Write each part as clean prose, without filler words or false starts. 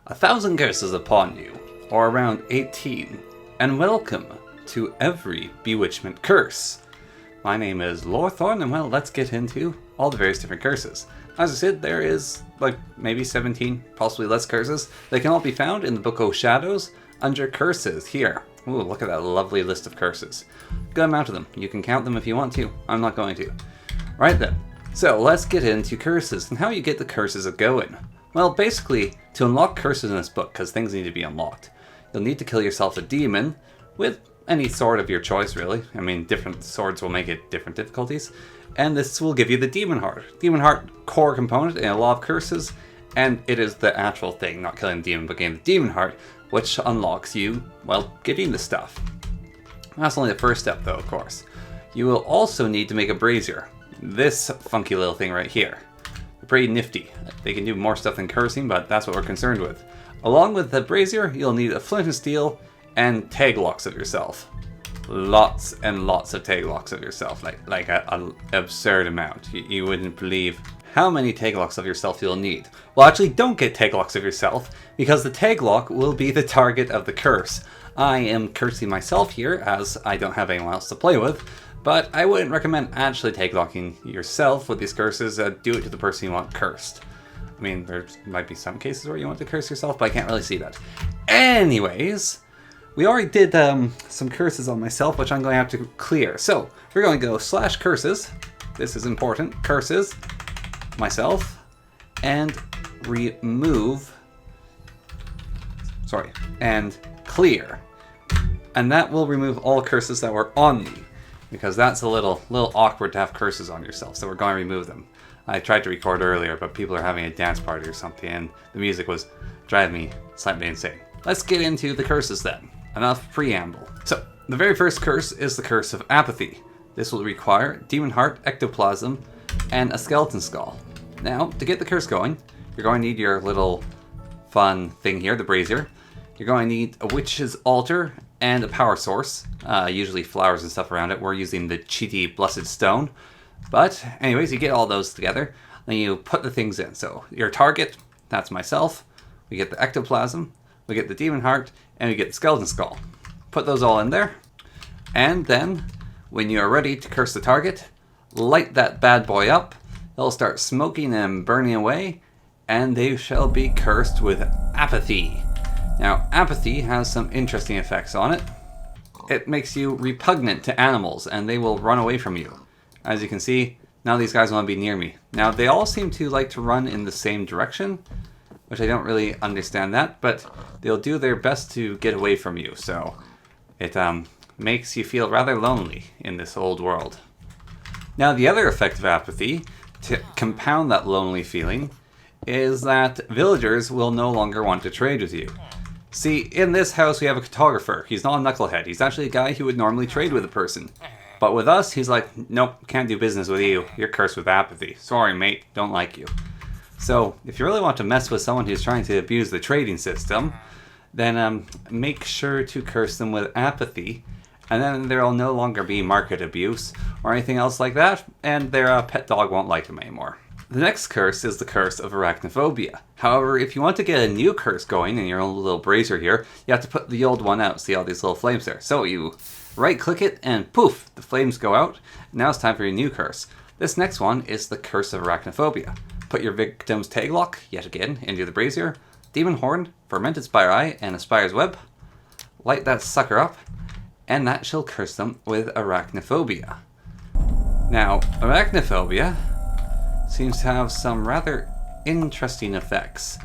1,000 curses upon you, or around 18, and welcome to every bewitchment curse. My name is Lorthorn, and well, let's get into all the various different curses. As I said, there is like maybe 17, possibly less curses. They can all be found in the Book of Shadows under curses here. Ooh, look at that lovely list of curses. Good amount of them. You can count them if you want to. I'm not going to. Right then. So let's get into curses and how you get the curses going. Well, basically, to unlock curses in this book, because things need to be unlocked, you'll need to kill yourself a demon with any sword of your choice, really. I mean, different swords will make it different difficulties. And this will give you the demon heart. Demon heart, core component in a lot of curses, and it is the actual thing, not killing the demon, but getting the demon heart, which unlocks you, well, getting the stuff. That's only the first step, though, of course. You will also need to make a brazier. This funky little thing right here. Pretty nifty. They can do more stuff than cursing, but that's what we're concerned with. Along with the brazier, you'll need a flint and steel and tag locks of yourself. Lots and lots of tag locks of yourself, like an absurd amount. You wouldn't believe how many tag locks of yourself you'll need. Well, actually, don't get tag locks of yourself, because the tag lock will be the target of the curse. I am cursing myself here, as I don't have anyone else to play with. But I wouldn't recommend actually tag locking yourself with these curses. Do it to the person you want cursed. I mean, there might be some cases where you want to curse yourself, but I can't really see that. Anyways, we already did some curses on myself, which I'm going to have to clear. So we're going to go /curses. This is important. Curses, myself, and remove. Sorry, and clear. And that will remove all curses that were on me. Because that's a little awkward to have curses on yourself, so we're going to remove them. I tried to record earlier, but people are having a dance party or something, and the music was driving me slightly insane. Let's get into the curses then. Enough preamble. So, the very first curse is the curse of apathy. This will require demon heart, ectoplasm, and a skeleton skull. Now, to get the curse going, you're going to need your little fun thing here, the brazier. You're going to need a witch's altar and a power source, usually flowers and stuff around it. We're using the cheaty blessed stone. But anyways, you get all those together, then you put the things in. So your target, that's myself. We get the ectoplasm, we get the demon heart, and we get the skeleton skull. Put those all in there. And then, when you're ready to curse the target, light that bad boy up. It'll start smoking and burning away, and they shall be cursed with apathy. Now, apathy has some interesting effects on it. It makes you repugnant to animals, and they will run away from you. As you can see, now these guys want to be near me. Now, they all seem to like to run in the same direction, which I don't really understand that, but they'll do their best to get away from you, so it makes you feel rather lonely in this old world. Now, the other effect of apathy, to compound that lonely feeling, is that villagers will no longer want to trade with you. See, in this house we have a cartographer. He's not a knucklehead. He's actually a guy who would normally trade with a person. But with us, he's like, nope, can't do business with you. You're cursed with apathy. Sorry, mate, don't like you. So, if you really want to mess with someone who's trying to abuse the trading system, then make sure to curse them with apathy, and then there'll no longer be market abuse or anything else like that, and their pet dog won't like them anymore. The next curse is the curse of arachnophobia. However, if you want to get a new curse going in your own little brazier here, you have to put the old one out. See all these little flames there? So you right click it and poof, the flames go out. Now it's time for your new curse. This next one is the curse of arachnophobia. Put your victim's tag lock, yet again, into the brazier, demon horn, fermented spire eye, and a spire's web. Light that sucker up, and that shall curse them with arachnophobia. Now, arachnophobia seems to have some rather interesting effects.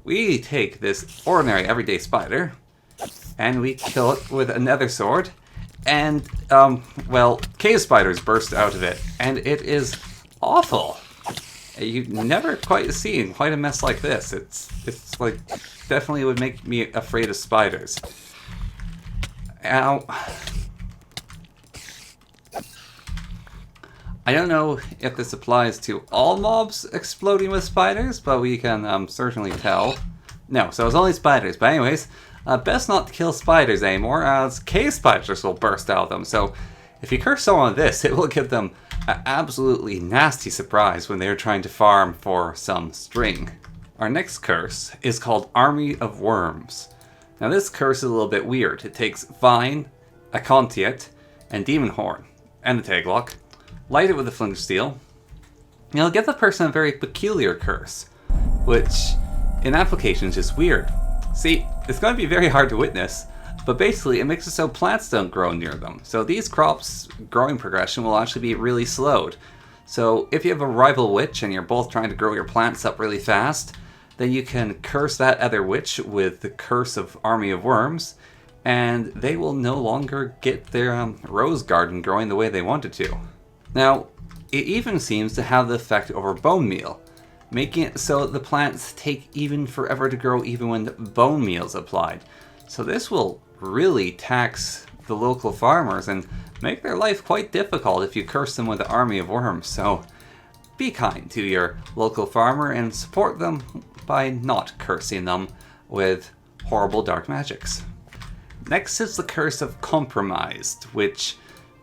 We take this ordinary everyday spider and we kill it with another sword, and well, cave spiders burst out of it, and it is awful. You've never quite seen quite a mess like this. It's like definitely would make me afraid of spiders. Ow. I don't know if this applies to all mobs exploding with spiders, but we can certainly tell. No, so it's only spiders. But anyways, best not to kill spiders anymore, as cave spiders will burst out of them. So if you curse someone with this, it will give them an absolutely nasty surprise when they're trying to farm for some string. Our next curse is called Army of Worms. Now this curse is a little bit weird. It takes Vine, a Contiet, and Demon Horn, and the Taglock, light it with a Flint of Steel, and it'll give the person a very peculiar curse, which in application is just weird. See, it's going to be very hard to witness, but basically it makes it so plants don't grow near them. So these crops' growing progression will actually be really slowed. So if you have a rival witch and you're both trying to grow your plants up really fast, then you can curse that other witch with the curse of Army of Worms, and they will no longer get their rose garden growing the way they wanted to. Now, it even seems to have the effect over bone meal, making it so the plants take even forever to grow even when bone meal is applied. So this will really tax the local farmers and make their life quite difficult if you curse them with the Army of Worms. So be kind to your local farmer and support them by not cursing them with horrible dark magics. Next is the curse of Compromised, which,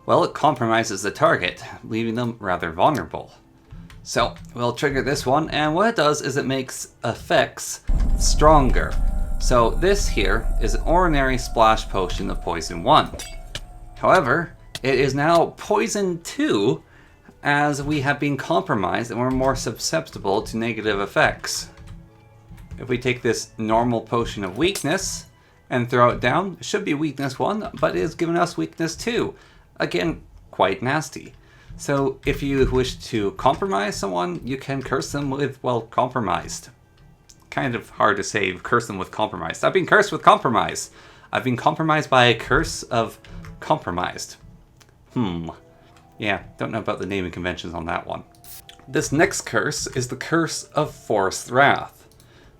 well, it compromises the target, leaving them rather vulnerable. So we'll trigger this one, and what it does is it makes effects stronger. So this here is an ordinary splash potion of Poison 1. However, it is now Poison 2, as we have been compromised and we're more susceptible to negative effects. If we take this normal potion of weakness and throw it down, it should be weakness 1, but it is giving us weakness 2. Again, quite nasty. So if you wish to compromise someone, you can curse them with, well, compromised. Kind of hard to say, curse them with compromised. I've been cursed with compromise. I've been compromised by a curse of compromised. Yeah, don't know about the naming conventions on that one. This next curse is the curse of Forest Wrath.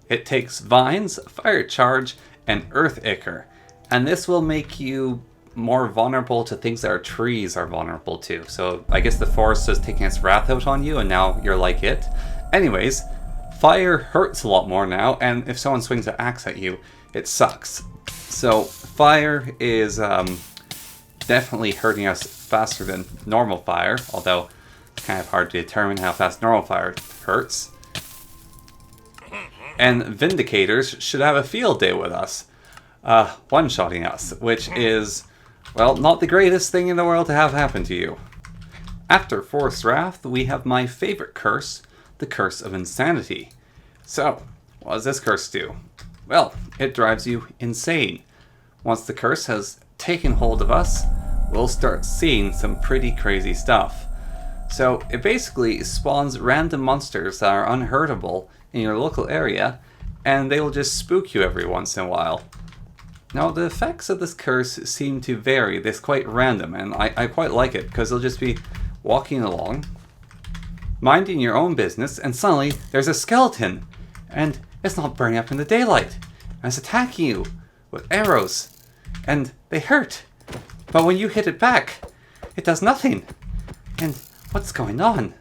It takes Vines, Fire Charge, and Earth Ichor, and this will make you more vulnerable to things that our trees are vulnerable to. So I guess the forest is taking its wrath out on you, and now you're like it. Anyways, fire hurts a lot more now, and if someone swings an axe at you, it sucks. So fire is definitely hurting us faster than normal fire, although it's kind of hard to determine how fast normal fire hurts. And Vindicators should have a field day with us, one-shotting us, which is, well, not the greatest thing in the world to have happen to you. After Forest Wrath, we have my favorite curse, the Curse of Insanity. So, what does this curse do? Well, it drives you insane. Once the curse has taken hold of us, we'll start seeing some pretty crazy stuff. So, it basically spawns random monsters that are unhurtable in your local area, and they will just spook you every once in a while. Now, the effects of this curse seem to vary. It's quite random, and I quite like it, because you'll just be walking along, minding your own business, and suddenly there's a skeleton, and it's not burning up in the daylight, and it's attacking you with arrows, and they hurt. But when you hit it back, it does nothing. And what's going on?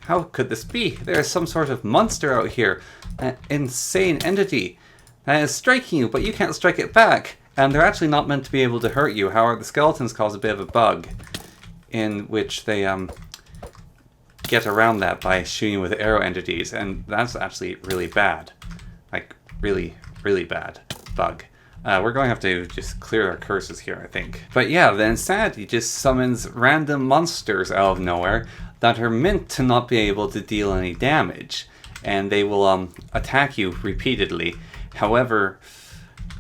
How could this be? There is some sort of monster out here, an insane entity that is striking you, but you can't strike it back. And they're actually not meant to be able to hurt you. However, the skeletons cause a bit of a bug, in which they get around that by shooting with arrow entities, and that's actually really bad. Like, really, really bad bug. We're going to have to just clear our curses here, I think. But yeah, the Insanity just summons random monsters out of nowhere that are meant to not be able to deal any damage, and they will attack you repeatedly. However,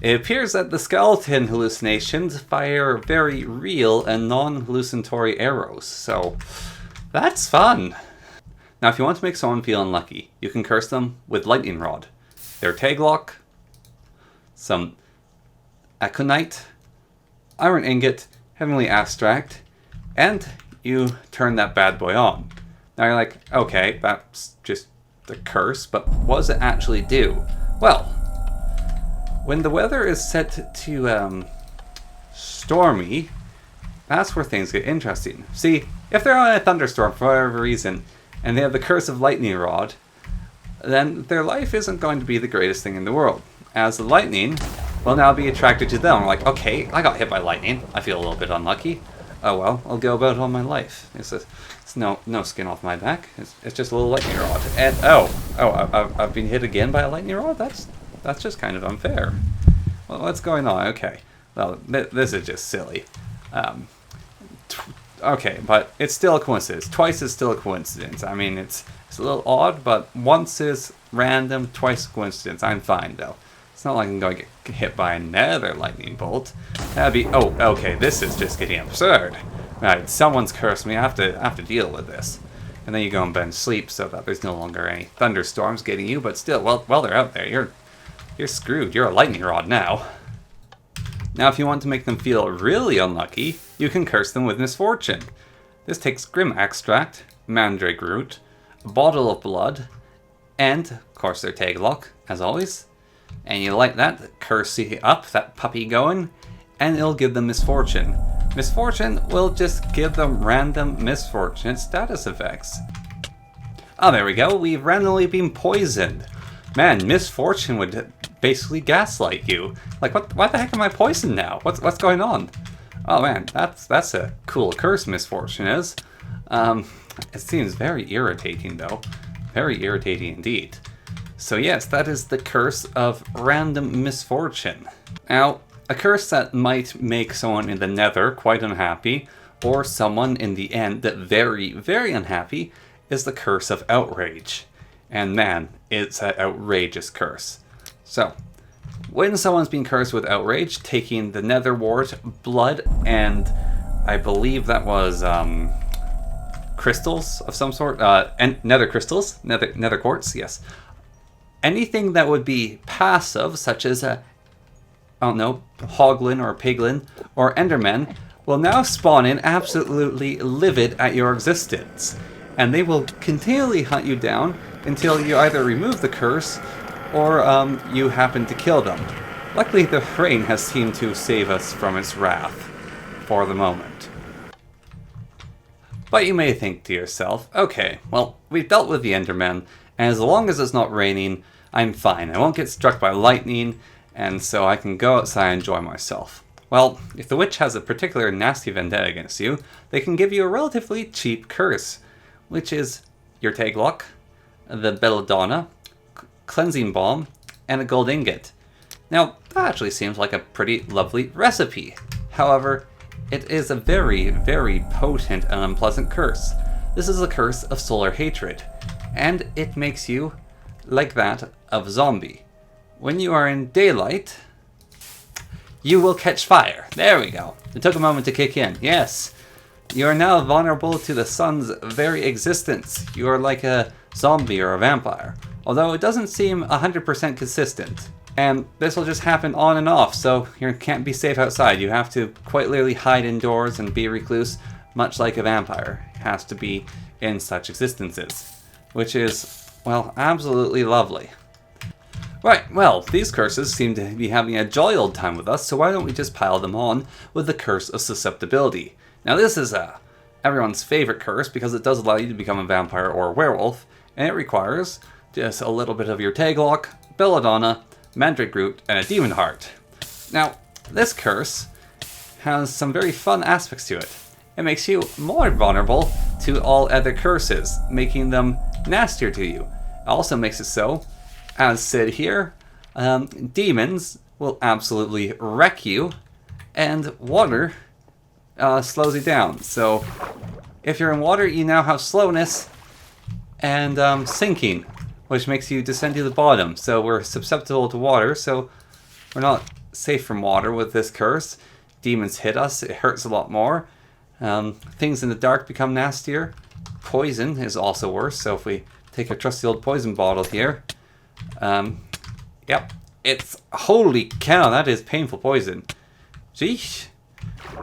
it appears that the skeleton hallucinations fire very real and non-hallucinatory arrows, so that's fun. Now, if you want to make someone feel unlucky, you can curse them with Lightning Rod, their Taglock, some Aconite, Iron Ingot, Heavenly Abstract, and you turn that bad boy on. Now you're like, okay, that's just the curse, but what does it actually do? Well, when the weather is set to stormy, that's where things get interesting. See, if they're on a thunderstorm for whatever reason, and they have the curse of Lightning Rod, then their life isn't going to be the greatest thing in the world, as the lightning will now be attracted to them. Like, okay, I got hit by lightning, I feel a little bit unlucky. Oh well, I'll go about all my life. It's no skin off my back. It's just a little lightning rod. And I've been hit again by a lightning rod. That's just kind of unfair. Well, what's going on? Okay, well this is just silly. Okay, but it's still a coincidence. Twice is still a coincidence. I mean, it's a little odd, but once is random, twice a coincidence. I'm fine though. It's not like I'm going to get hit by another lightning bolt. That'd be... Oh, okay, this is just getting absurd. Right, someone's cursed me. I have to deal with this. And then you go and bed and sleep so that there's no longer any thunderstorms getting you. But still, while they're out there, you're screwed. You're a lightning rod now. Now, if you want to make them feel really unlucky, you can curse them with misfortune. This takes Grim Extract, Mandrake Root, a bottle of blood, and, of course, their tag lock, as always. And you light that cursey up, that puppy going, and it'll give them misfortune. Misfortune will just give them random misfortunate status effects. Oh, there we go. We've randomly been poisoned. Man, misfortune would basically gaslight you. Like, why the heck am I poisoned now? What's going on? Oh man, that's a cool curse, misfortune is. It seems very irritating though. Very irritating indeed. So yes, that is the curse of random misfortune. Now, a curse that might make someone in the nether quite unhappy, or someone in the end that very, very unhappy, is the curse of outrage. And man, it's an outrageous curse. So, when someone's being cursed with outrage, taking the nether wart, blood, and I believe that was crystals of some sort, and nether crystals, nether quartz, yes. Anything that would be passive, such as I don't know, hoglin or piglin or endermen, will now spawn in absolutely livid at your existence. And they will continually hunt you down until you either remove the curse or you happen to kill them. Luckily, the rain has seemed to save us from its wrath for the moment. But you may think to yourself, okay, well, we've dealt with the Endermen, and as long as it's not raining, I'm fine. I won't get struck by lightning, and so I can go outside and enjoy myself. Well, if the witch has a particular nasty vendetta against you, they can give you a relatively cheap curse, which is your tag lock, the belladonna, cleansing balm, and a gold ingot. Now, that actually seems like a pretty lovely recipe. However, it is a very, very potent and unpleasant curse. This is a curse of solar hatred, and it makes you like that of a zombie. When you are in daylight, you will catch fire. There we go. It took a moment to kick in. Yes. You are now vulnerable to the sun's very existence. You are like a zombie or a vampire. Although it doesn't seem 100% consistent. And this will just happen on and off, so you can't be safe outside. You have to quite literally hide indoors and be a recluse, much like a vampire has to be in such existences. Which is, well, absolutely lovely. Right, well, these curses seem to be having a jolly old time with us, so why don't we just pile them on with the curse of susceptibility. Now this is everyone's favorite curse because it does allow you to become a vampire or a werewolf, and it requires just a little bit of your tag lock, belladonna, mandrake root, and a demon heart. Now, this curse has some very fun aspects to it. It makes you more vulnerable to all other curses, making them nastier to you. It also makes it so, as said here, demons will absolutely wreck you, and water slows you down. So, if you're in water, you now have slowness and sinking, which makes you descend to the bottom. So we're susceptible to water, so we're not safe from water with this curse. Demons hit us, it hurts a lot more. Things in the dark become nastier. Poison is also worse, so if we take a trusty old poison bottle here, yep, it's, holy cow, that is painful poison. Sheesh,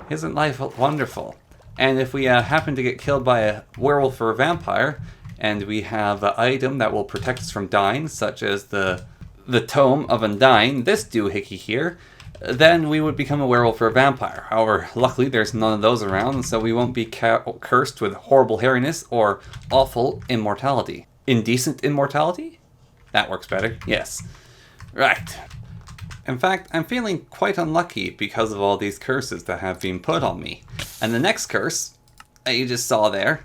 isn't life wonderful? And if we happen to get killed by a werewolf or a vampire, and we have an item that will protect us from dying, such as the Tome of Undying, this doohickey here, then we would become a werewolf or a vampire. However, luckily there's none of those around, so we won't be cursed with horrible hairiness or awful immortality. Indecent immortality? That works better, yes. Right. In fact, I'm feeling quite unlucky because of all these curses that have been put on me. And the next curse that you just saw there,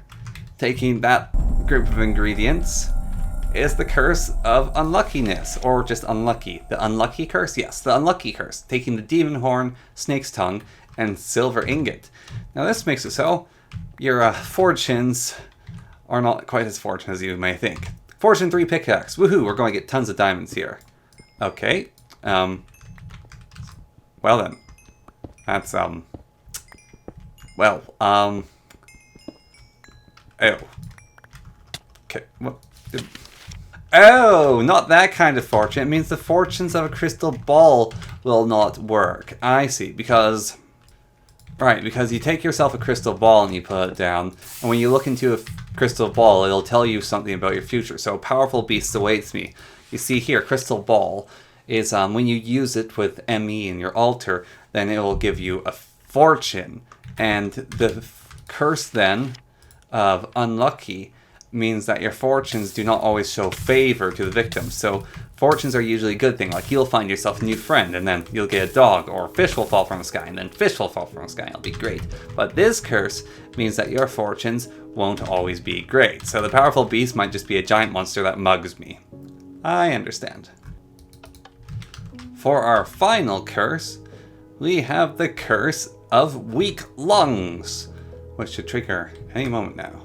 taking that group of ingredients, is the curse of unluckiness, or just unlucky. The unlucky curse? Yes, the unlucky curse. Taking the demon horn, snake's tongue, and silver ingot. Now this makes it so your fortunes are not quite as fortunate as you may think. Fortune 3 pickaxe. Woohoo, we're going to get tons of diamonds here. Okay. Well then. That's, Oh. Okay, what? Oh, not that kind of fortune. It means the fortunes of a crystal ball will not work. I see, because... Right, because you take yourself a crystal ball and you put it down, and when you look into a crystal ball, it'll tell you something about your future. So, powerful beast awaits me. You see here, crystal ball is when you use it with ME in your altar, then it will give you a fortune. And the curse then of unlucky means that your fortunes do not always show favor to the victim. So fortunes are usually a good thing, like you'll find yourself a new friend and then you'll get a dog, or fish will fall from the sky and then fish will fall from the sky. It'll be great. But this curse means that your fortunes won't always be great. So the powerful beast might just be a giant monster that mugs me. I understand. For our final curse, we have the curse of weak lungs, which should trigger any moment now.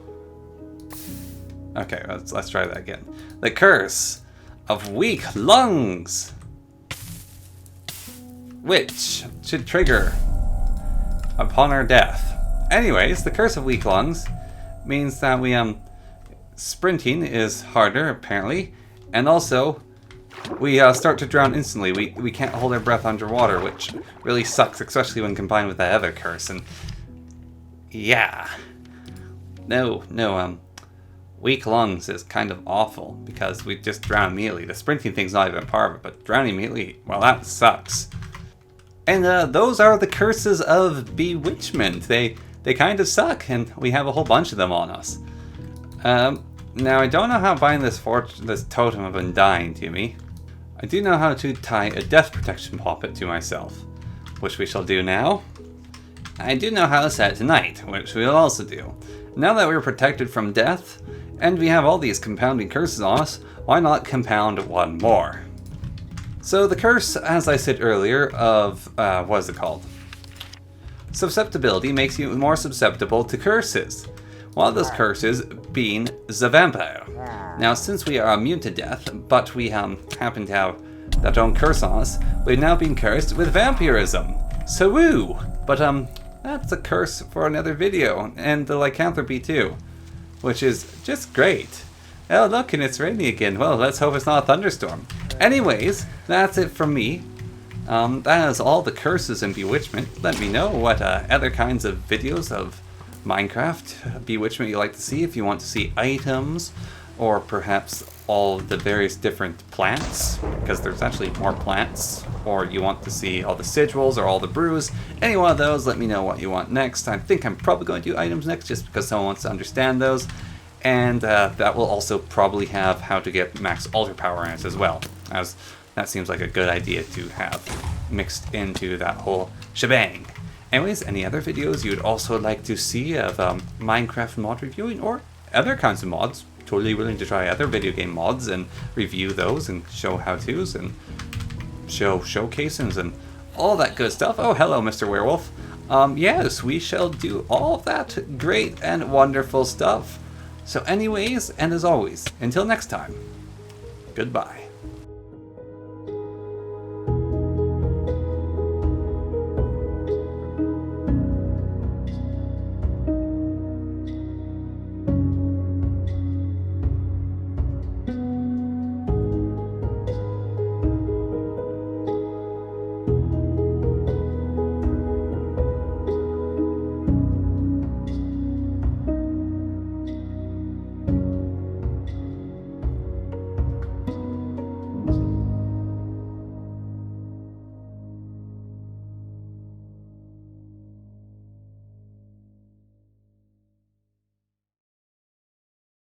Okay, let's try that again. The curse of weak lungs, which should trigger upon our death. Anyways, the curse of weak lungs means that we sprinting is harder apparently, and also we start to drown instantly. We can't hold our breath underwater, which really sucks, especially when combined with that other curse. And yeah, no. Weak lungs is kind of awful because we just drown immediately. The sprinting thing's not even part of it, but drowning immediately, well, that sucks. And those are the curses of bewitchment. They kind of suck, and we have a whole bunch of them on us. Now I don't know how buying this totem of undying to me. I do know how to tie a death protection poppet to myself, which we shall do now. I do know how to set it tonight, which we'll also do. Now that we're protected from death, and we have all these compounding curses on us, why not compound one more? So the curse, as I said earlier, of, what is it called? Susceptibility makes you more susceptible to curses. One of those curses being the vampire. Now, since we are immune to death, but we happen to have that own curse on us, we've now been cursed with vampirism. So woo! But that's a curse for another video, and the lycanthropy too, which is just great. Oh look, and it's raining again. Well, let's hope it's not a thunderstorm. Anyways, that's it from me. That is all the curses in Bewitchment. Let me know what other kinds of videos of Minecraft Bewitchment you'd like to see, if you want to see items, or perhaps all the various different plants, because there's actually more plants, or you want to see all the sigils or all the brews. Any one of those, let me know what you want next. I think I'm probably going to do items next just because someone wants to understand those, and that will also probably have how to get max altar power in it as well, as that seems like a good idea to have mixed into that whole shebang. Anyways, any other videos you'd also like to see of Minecraft mod reviewing, or other kinds of mods? Totally willing to try other video game mods and review those and show how-tos and show showcases and all that good stuff. Oh, hello, Mr. Werewolf. Yes, we shall do all that great and wonderful stuff. So anyways, and as always, until next time, goodbye.